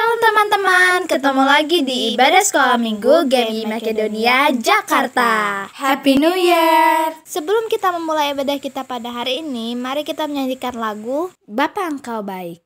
Shalom teman-teman, ketemu lagi di Ibadah Sekolah Minggu GMI Makedonia, Jakarta. Happy New Year! Sebelum kita memulai ibadah kita pada hari ini, mari kita menyanyikan lagu Bapa Engkau Baik.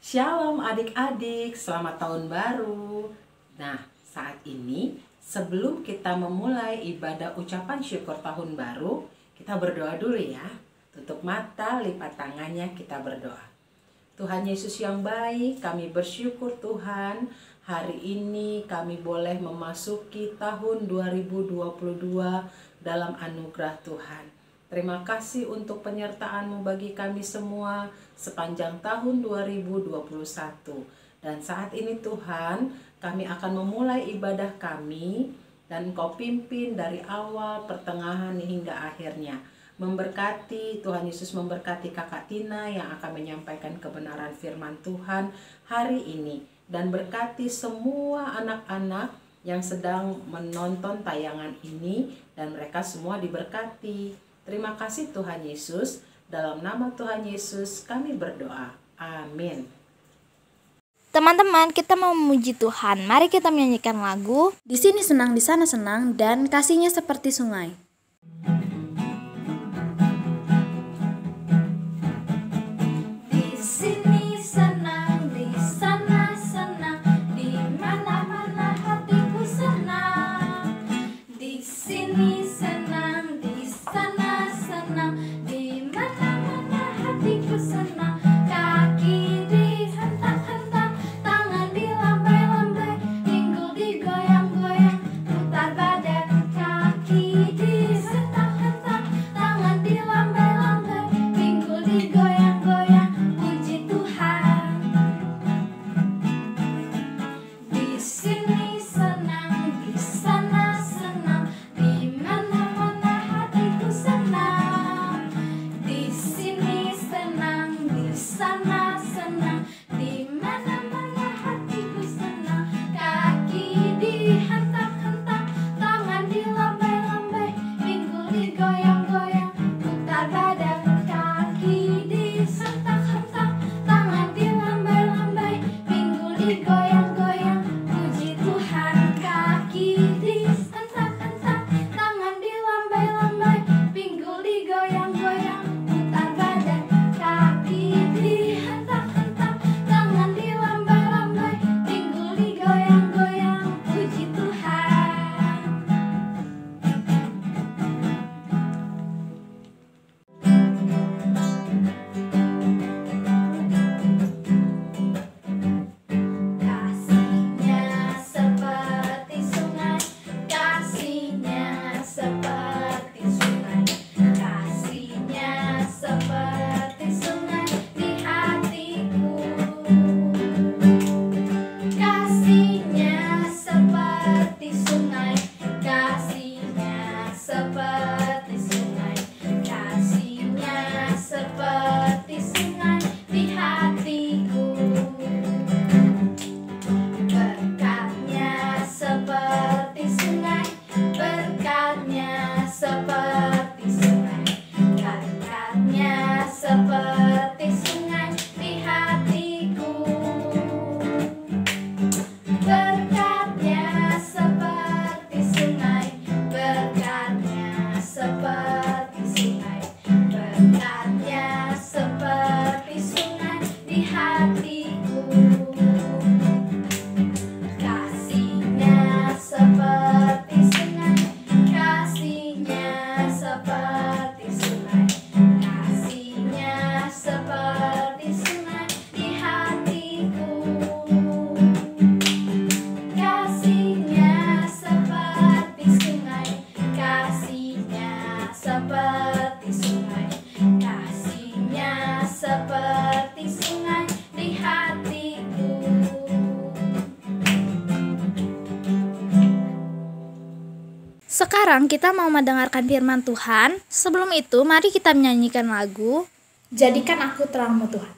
Shalom adik-adik, selamat tahun baru. Nah, saat ini sebelum kita memulai ibadah ucapan syukur tahun baru, kita berdoa dulu ya. Tutup mata, lipat tangannya, kita berdoa. Tuhan Yesus yang baik, kami bersyukur Tuhan, hari ini kami boleh memasuki tahun 2022 dalam anugerah Tuhan. Terima kasih untuk penyertaan-Mu bagi kami semua sepanjang tahun 2021. Dan saat ini Tuhan, kami akan memulai ibadah kami dan Engkau pimpin dari awal, pertengahan hingga akhirnya. Memberkati, Tuhan Yesus memberkati Kakak Tina yang akan menyampaikan kebenaran firman Tuhan hari ini. Dan berkati semua anak-anak yang sedang menonton tayangan ini dan mereka semua diberkati. Terima kasih Tuhan Yesus, dalam nama Tuhan Yesus kami berdoa. Amin. Teman-teman, kita mau memuji Tuhan. Mari kita menyanyikan lagu Di sini senang, di sana senang, dan kasihnya seperti sungai. Digoyang-goyang, putar badan, kaki di Sekarang kita mau mendengarkan firman Tuhan. Sebelum itu, mari kita menyanyikan lagu Jadikan Aku Terangmu Tuhan.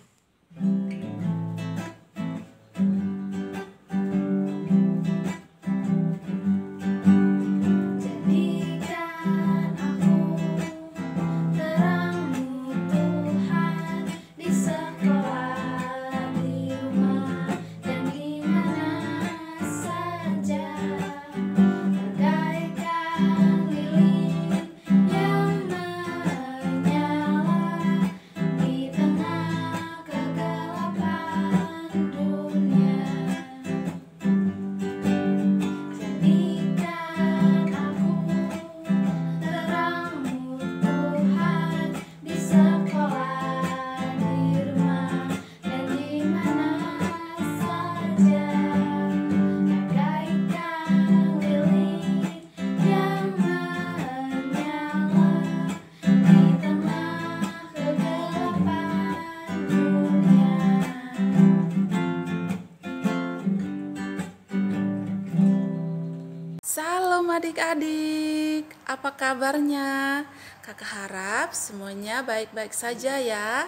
Salam adik-adik, apa kabarnya? Kakak harap semuanya baik-baik saja ya.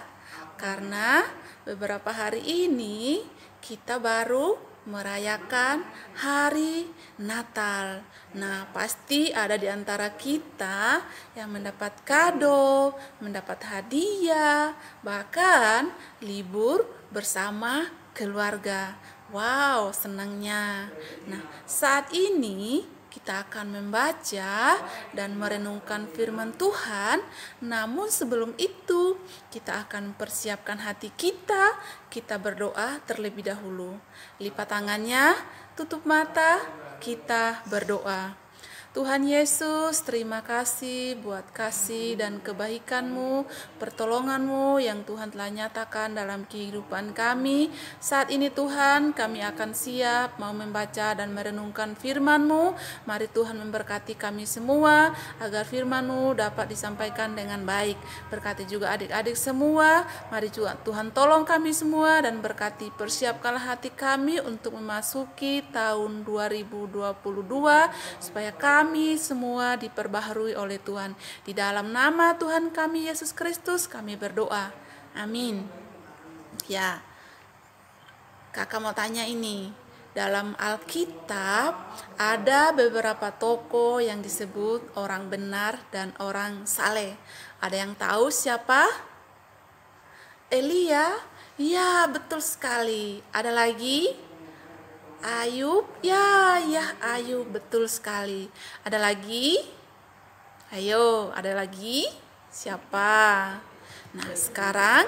Karena beberapa hari ini kita baru merayakan hari Natal. Nah, pasti ada di antara kita yang mendapat kado, mendapat hadiah, bahkan libur bersama keluarga. Wow, senangnya. Nah, saat ini kita akan membaca dan merenungkan firman Tuhan. Namun sebelum itu, kita akan persiapkan hati kita. Kita berdoa terlebih dahulu. Lipat tangannya, tutup mata, kita berdoa. Tuhan Yesus, terima kasih buat kasih dan kebaikan-Mu, pertolongan-Mu yang Tuhan telah nyatakan dalam kehidupan kami. Saat ini Tuhan, kami akan siap mau membaca dan merenungkan firman-Mu. Mari Tuhan memberkati kami semua, agar firman-Mu dapat disampaikan dengan baik. Berkati juga adik-adik semua, mari juga Tuhan tolong kami semua dan berkati, persiapkanlah hati kami untuk memasuki tahun 2022, supaya kami semua diperbaharui oleh Tuhan. Di dalam nama Tuhan kami Yesus Kristus kami berdoa. Amin. Ya, kakak mau tanya ini. Dalam Alkitab ada beberapa tokoh yang disebut orang benar dan orang saleh. Ada yang tahu siapa? Elia? Ya, betul sekali. Ada lagi? Ayub, ya Ayub, betul sekali. Ada lagi? Ayo, ada lagi? Siapa? Nah, sekarang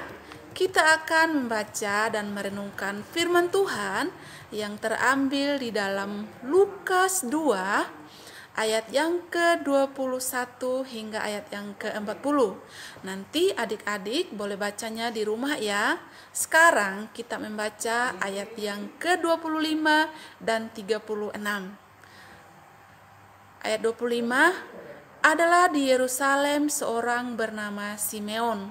kita akan membaca dan merenungkan firman Tuhan yang terambil di dalam Lukas 2 ayat yang ke-21 hingga ayat yang ke-40. Nanti adik-adik boleh bacanya di rumah ya. Sekarang kita membaca ayat yang ke-25 dan 36. Ayat 25, adalah di Yerusalem seorang bernama Simeon.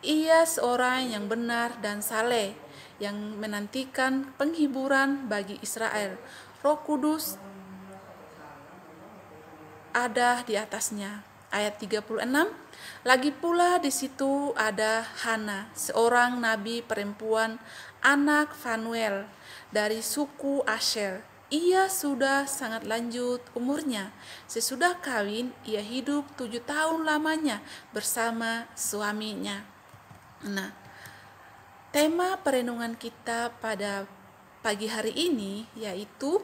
Ia seorang yang benar dan saleh, yang menantikan penghiburan bagi Israel. Roh Kudus ada di atasnya. Ayat 36, lagi pula di situ ada Hana, seorang nabi perempuan, anak Fanuel dari suku Asher. Ia sudah sangat lanjut umurnya. Sesudah kawin, ia hidup 7 tahun lamanya bersama suaminya. Nah, tema perenungan kita pada pagi hari ini yaitu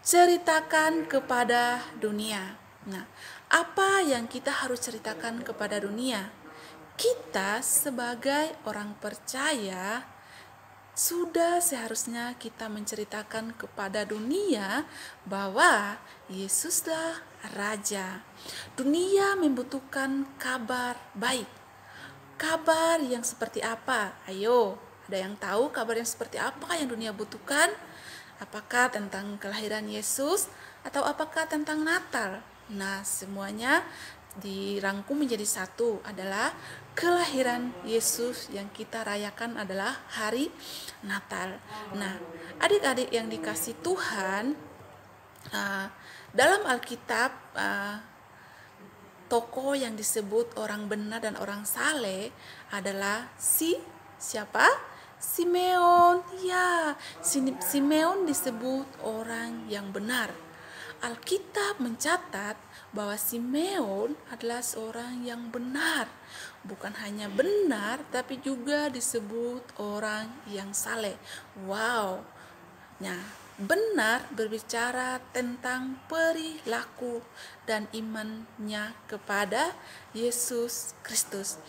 ceritakan kepada dunia. Nah, apa yang kita harus ceritakan kepada dunia? Kita sebagai orang percaya sudah seharusnya kita menceritakan kepada dunia bahwa Yesuslah Raja. Dunia membutuhkan kabar baik. Kabar yang seperti apa? Ayo, ada yang tahu kabar yang seperti apa yang dunia butuhkan? Apakah tentang kelahiran Yesus atau apakah tentang Natal? Nah, semuanya dirangkum menjadi satu, adalah kelahiran Yesus yang kita rayakan adalah hari Natal. Nah, adik-adik yang dikasih Tuhan, dalam Alkitab tokoh yang disebut orang benar dan orang saleh adalah siapa? Simeon. Ya, Simeon disebut orang yang benar. Alkitab mencatat bahwa Simeon adalah seorang yang benar. Bukan hanya benar, tapi juga disebut orang yang saleh. Wow. Nah, benar berbicara tentang perilaku dan imannya kepada Yesus Kristus.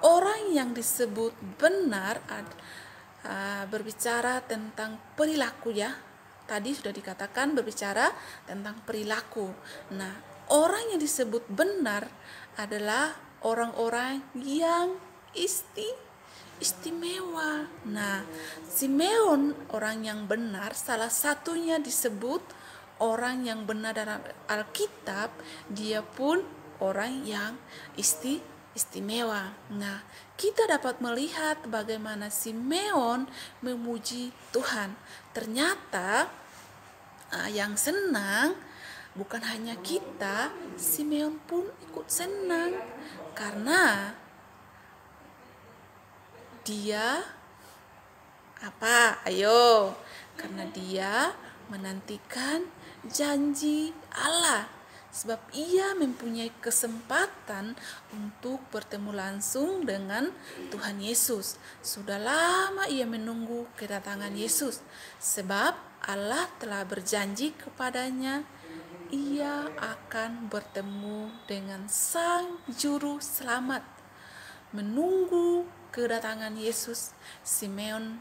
Orang yang disebut benar berbicara tentang perilaku, ya. Tadi sudah dikatakan berbicara tentang perilaku. Nah, orang yang disebut benar adalah orang-orang yang istimewa. Nah, Simeon orang yang benar, salah satunya disebut orang yang benar dalam Alkitab, dia pun orang yang istimewa. Nah, kita dapat melihat bagaimana Simeon memuji Tuhan. Ternyata yang senang bukan hanya kita, Simeon pun ikut senang karena dia apa? Ayo, karena dia menantikan janji Allah, sebab ia mempunyai kesempatan untuk bertemu langsung dengan Tuhan Yesus. Sudah lama ia menunggu kedatangan Yesus, sebab Allah telah berjanji kepadanya ia akan bertemu dengan Sang Juru Selamat. Menunggu kedatangan Yesus, Simeon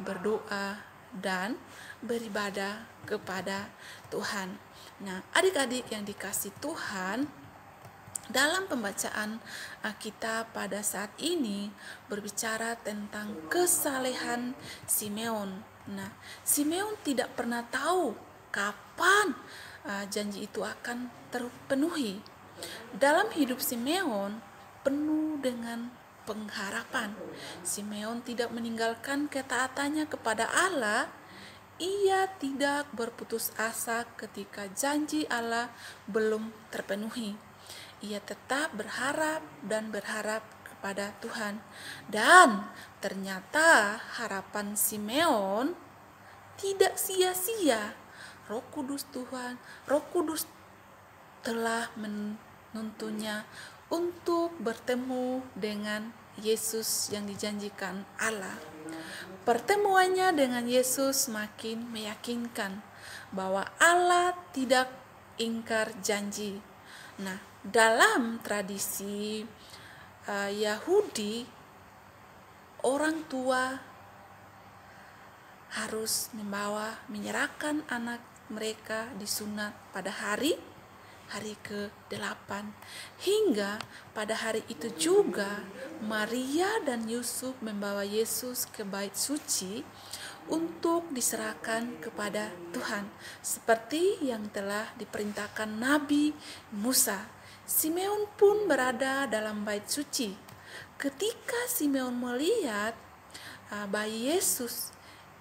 berdoa dan beribadah kepada Tuhan. Nah, adik-adik yang dikasih Tuhan, dalam pembacaan kita pada saat ini berbicara tentang kesalehan Simeon. Nah, Simeon tidak pernah tahu kapan janji itu akan terpenuhi. Dalam hidup Simeon penuh dengan pengharapan. Simeon tidak meninggalkan ketaatannya kepada Allah. Ia tidak berputus asa ketika janji Allah belum terpenuhi. Ia tetap berharap dan berharap kepada Tuhan. Dan ternyata harapan Simeon tidak sia-sia. Roh Kudus telah menuntunnya untuk bertemu dengan Yesus yang dijanjikan Allah. Pertemuannya dengan Yesus makin meyakinkan bahwa Allah tidak ingkar janji. Nah, dalam tradisi Yahudi, orang tua harus menyerahkan anak mereka disunat pada hari ke-8, hingga pada hari itu juga Maria dan Yusuf membawa Yesus ke bait suci untuk diserahkan kepada Tuhan, seperti yang telah diperintahkan Nabi Musa. Simeon pun berada dalam bait suci. Ketika Simeon melihat bayi Yesus,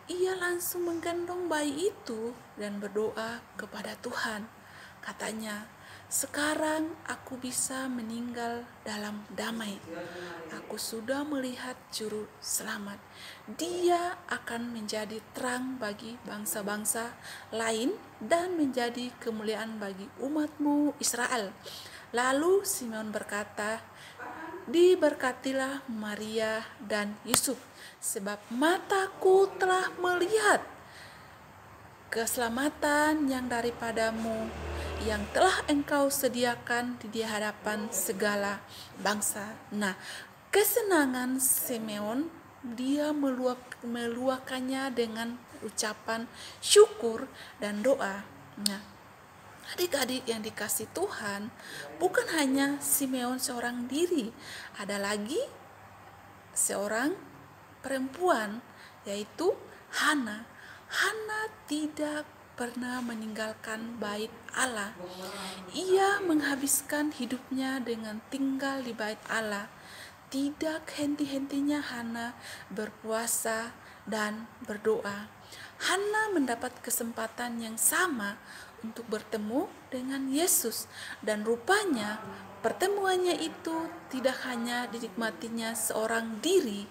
ia langsung menggendong bayi itu dan berdoa kepada Tuhan. Katanya, sekarang aku bisa meninggal dalam damai. Aku sudah melihat Juru Selamat. Dia akan menjadi terang bagi bangsa-bangsa lain dan menjadi kemuliaan bagi umatmu Israel. Lalu Simeon berkata, diberkatilah Maria dan Yusuf, sebab mataku telah melihat keselamatan yang daripadamu, yang telah engkau sediakan di hadapan segala bangsa. Nah, kesenangan Simeon, dia meluahkannya dengan ucapan syukur dan doa. Nah, adik-adik yang dikasih Tuhan, bukan hanya Simeon seorang diri, ada lagi seorang perempuan, yaitu Hana. Hana tidak pernah meninggalkan bait Allah. Ia menghabiskan hidupnya dengan tinggal di bait Allah. Tidak henti-hentinya Hana berpuasa dan berdoa. Hana mendapat kesempatan yang sama untuk bertemu dengan Yesus. Dan rupanya pertemuannya itu tidak hanya dinikmatinya seorang diri,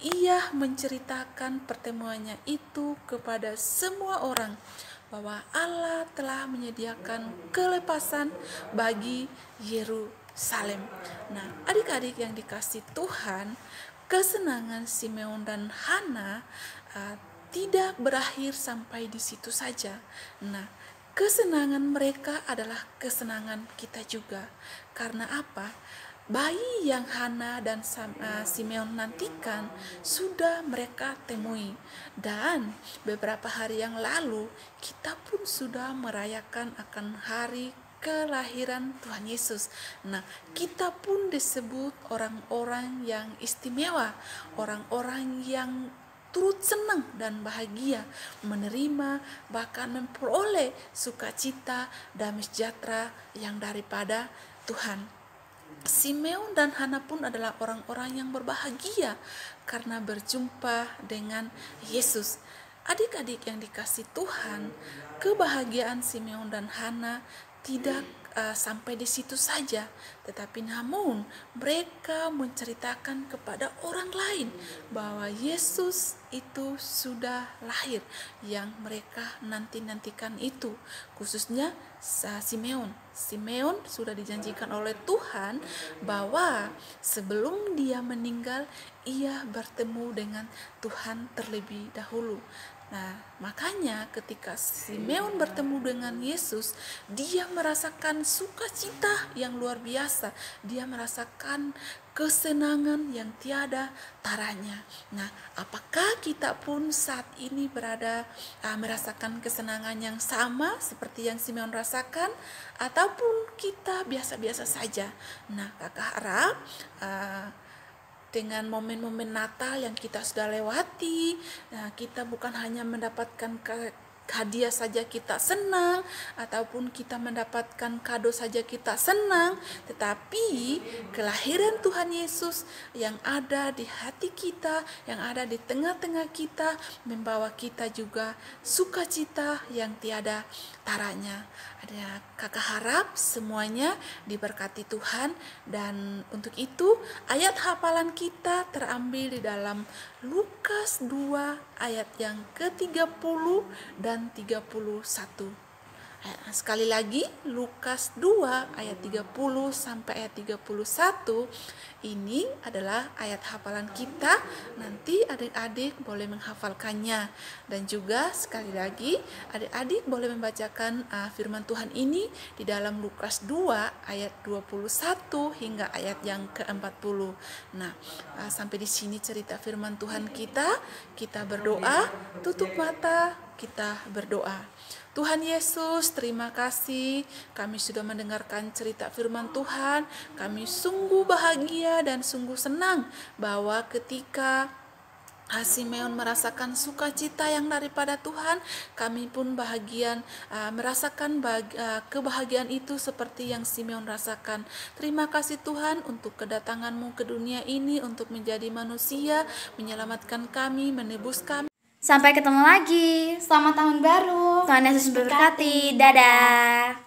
ia menceritakan pertemuannya itu kepada semua orang bahwa Allah telah menyediakan kelepasan bagi Yerusalem. Nah, adik-adik yang dikasih Tuhan, kesenangan Simeon dan Hana tidak berakhir sampai di situ saja. Nah, kesenangan mereka adalah kesenangan kita juga. Karena apa? Bayi yang Hana dan Simeon nantikan sudah mereka temui. Dan beberapa hari yang lalu kita pun sudah merayakan akan hari kelahiran Tuhan Yesus. Nah, kita pun disebut orang-orang yang istimewa, orang-orang yang turut senang dan bahagia menerima bahkan memperoleh sukacita damai sejahtera yang daripada Tuhan. Simeon dan Hana pun adalah orang-orang yang berbahagia karena berjumpa dengan Yesus. Adik-adik yang dikasih Tuhan, kebahagiaan Simeon dan Hana tidak sampai di situ saja, tetapi namun mereka menceritakan kepada orang lain bahwa Yesus itu sudah lahir yang mereka nantikan itu, khususnya Simeon. Simeon sudah dijanjikan oleh Tuhan bahwa sebelum dia meninggal ia bertemu dengan Tuhan terlebih dahulu. Nah, makanya ketika Simeon bertemu dengan Yesus, dia merasakan sukacita yang luar biasa. Dia merasakan kesenangan yang tiada taranya. Nah, apakah kita pun saat ini merasakan kesenangan yang sama seperti yang Simeon rasakan, ataupun kita biasa-biasa saja? Nah, kakak harap dengan momen-momen Natal yang kita sudah lewati, kita bukan hanya mendapatkan hadiah saja kita senang, ataupun kita mendapatkan kado saja kita senang, tetapi kelahiran Tuhan Yesus yang ada di hati kita, yang ada di tengah-tengah kita, membawa kita juga sukacita yang tiada taranya. Kakak harap semuanya diberkati Tuhan, dan untuk itu ayat hafalan kita terambil di dalam Lukas 2 ayat yang ke-30 dan 31. Sekali lagi, Lukas 2 ayat 30 sampai ayat 31. Ini adalah ayat hafalan kita. Nanti adik-adik boleh menghafalkannya. Dan juga sekali lagi, adik-adik boleh membacakan firman Tuhan ini di dalam Lukas 2 ayat 21 hingga ayat yang ke-40. Nah, sampai di sini cerita firman Tuhan kita. Kita berdoa, tutup mata, kita berdoa. Tuhan Yesus, terima kasih kami sudah mendengarkan cerita firman Tuhan. Kami sungguh bahagia dan sungguh senang bahwa ketika Simeon merasakan sukacita yang daripada Tuhan, kami pun merasakan kebahagiaan itu seperti yang Simeon rasakan. Terima kasih Tuhan untuk kedatangan-Mu ke dunia ini untuk menjadi manusia, menyelamatkan kami, menebus kami. Sampai ketemu lagi. Selamat tahun baru. Tuhan Yesus memberkati. Dadah.